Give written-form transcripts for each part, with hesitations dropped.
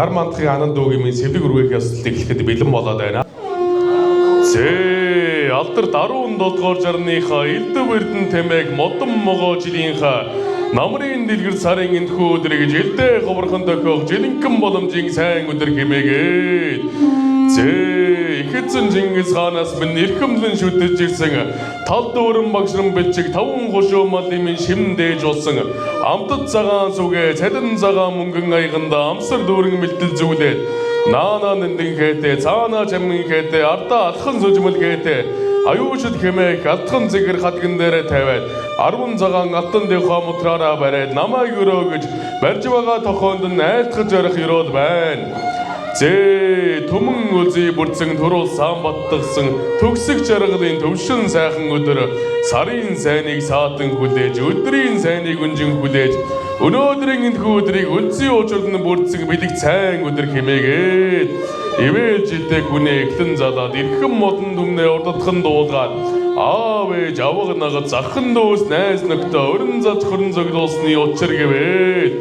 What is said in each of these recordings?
Хар мандахыг анан дүүгийн сэвлэг үргэх ёслолт эхлэхэд бэлэн болоод байна. Зээ алдар 17 дугаар жарныхаа элдв эрдэн тэмээг модон могоо жилийнхаа намрын дэлгэр сарын энэхүү өдрийг жилдээ ховорхон тохиох жилэнхэн боломжийн сайн өдөр хэмээгээд зээ ихэдсэн Чингис хаанаас минь эрхэмлэн шүтэж ирсэн тал дүүрэн багшран бэлчиг 5 хошуу малын минь шим дээж болсон амтд цагаан сүгэ цалин цагаан мөнгөн аяганда амсар дүүрэн мэлтэл зүйлээд наана нэндэн хэтэ цаана чамин хэтэ арда алхан сүжмэл хэтэ аюушд хэмээх алтхан зэгэр хатган дээр тавиад 10 цагаан алтан дэвхаа мутраараа бариад намайг өрөө гэж барьж байгаа тохоонд нь айлтгаж ярих ёроод байна. Зээ түмэн үлзий бүрдсэн төрүүл сан баттгсан төгсөх жаргалын төвшин сайхан өдөр сарын сайныг саатан хүлээж өдрийн сайныг үнжин хүлээж өнөөдрийн энэхүү өдрийг үлзий уучрал нь бүрдсэн бэлэг сайн өдөр хэмээгээд ивэл жилдээ хүнээ эхлэн залаад эрхэм модон дүмнээ урддахын дуулгаад аав ээж авга нагад захын дүүс найз нөхдөө өрн зад хөрн зөглүүлсний учир гэвэл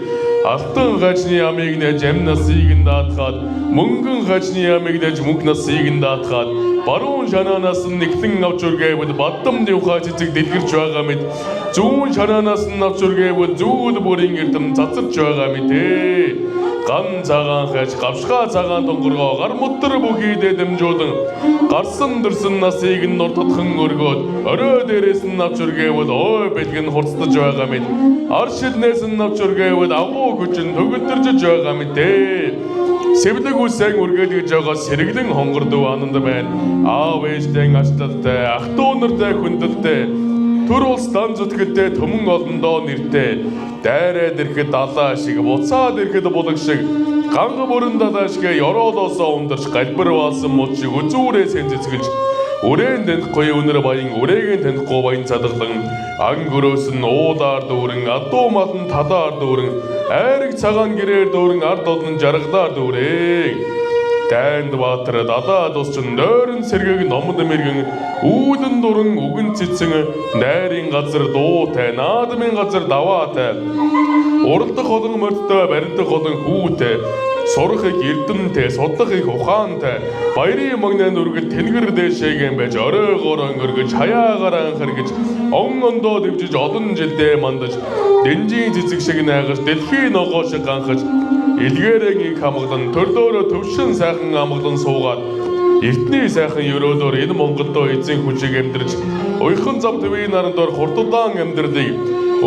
алтан хажны амийг нэж ам насыг нь даатгаад мөнгөн хажны амийг нэж мөнх насыг нь даатгаад баруун шанаанаас нь нэгэн авч үргээвэл бадам дэвхаа цэцэг дэлгэрч байгаа мэд зүүн шанаанаас нь авч үргээвэл зүүн бүрийн эрдэм цацарч байгаа мэдээ ган цагаан хаж гавшгаа цагаан донгоргоо гар мутар бүхийдээ дэмжүүлэн гарсан дөрсөн насыг нь нур татхан өргөөд орой дээрээс нь авч үргээвэл ой бэлг нь хурцдаж байгаа мэд ар шиднээс нь авч үргээвэл агуу хүч нь төгөлдөрж байгаа мэдээ сэвлэг үсэн үргээд гэж байгаа сэргэлэн хонгор дүү ананд байна аав ээжтэй ачлалтай ах дүү нартай хүндэлтэй төр улс дан зүтгэлтэй төмөн олондоо нэртэй дайраад ирэхэд далаа шиг буцаад ирэхэд булаг шиг ганга бүрэн далаа шиг ёроолоосоо ундарч галбар баасан мод шиг үзүүрээ сэнцэцгэлж үрэн тэндхгүй өнөр баян үрээгийн тэндхгүй баян цадгалан ан гөрөөс нь уудаар дүүрэн адуу малн талаар дүүрэн айраг цагаан гэрээр дүүрэн ард олон жаргалаар дүүрэн Дайнд баатар далаа дусчин нойрон сэргийг номд мэргэн үүлэн дуран үгэн цэцэн найрын газар дуутай наадмын газар даваатай уралдах олон морьтой барилдах олон хүүтэй сурахыг эрдэмтэй судлахыг ухаантай баярын магнаа нүргэл тэнгэр дэшээгэн байж оройгоор өнгөргөж хаяагаар анхаргаж он ондоо дэвжиж олон жилдээ мандаж дэнжийн цэцэг шиг найгаж дэлхийн ногоо шиг ганхаж илгээрэн их хамгадан төрлөөрөө төвшин сайхан амгалан суугаад эртний сайхан өрөөлөөр энэ Монголдо эзэн хүчийг амьдарч уйхан зам төвийн наранд ор хурдудаан амьдралыг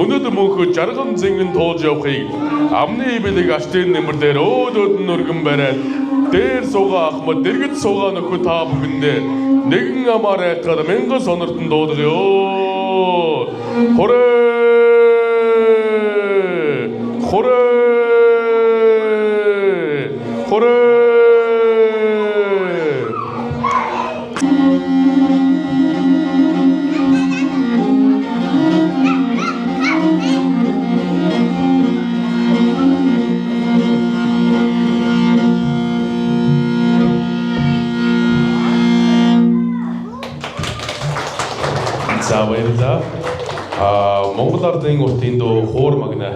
өнөөдөр мөнхөд жарган зэнгэн туулж явахыг амны бэлэг аштын нэмэр дээр өөдөөд нь өргөн бариад дээр суугаа ахмад дэргэд суугаа нөхөд та бүхэндээ нэгэн амаар айтгаад мянган сонортон дуудгая хорэ хорэ хорэ За баярлалаа. Монгол ардын уртын дуу хуур магна.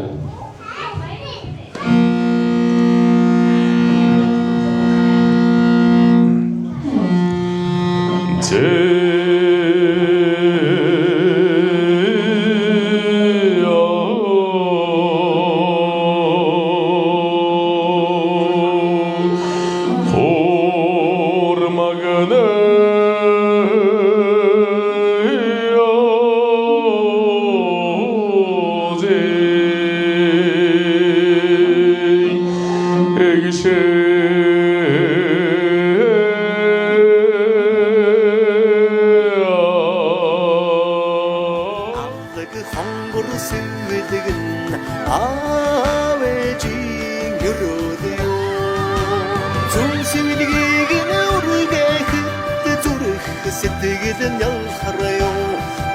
Сэтгэлэн ялхараа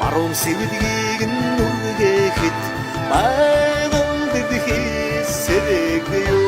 баруун сэвдгийг нүргээхэд байгаль дэвхий сэрэгөө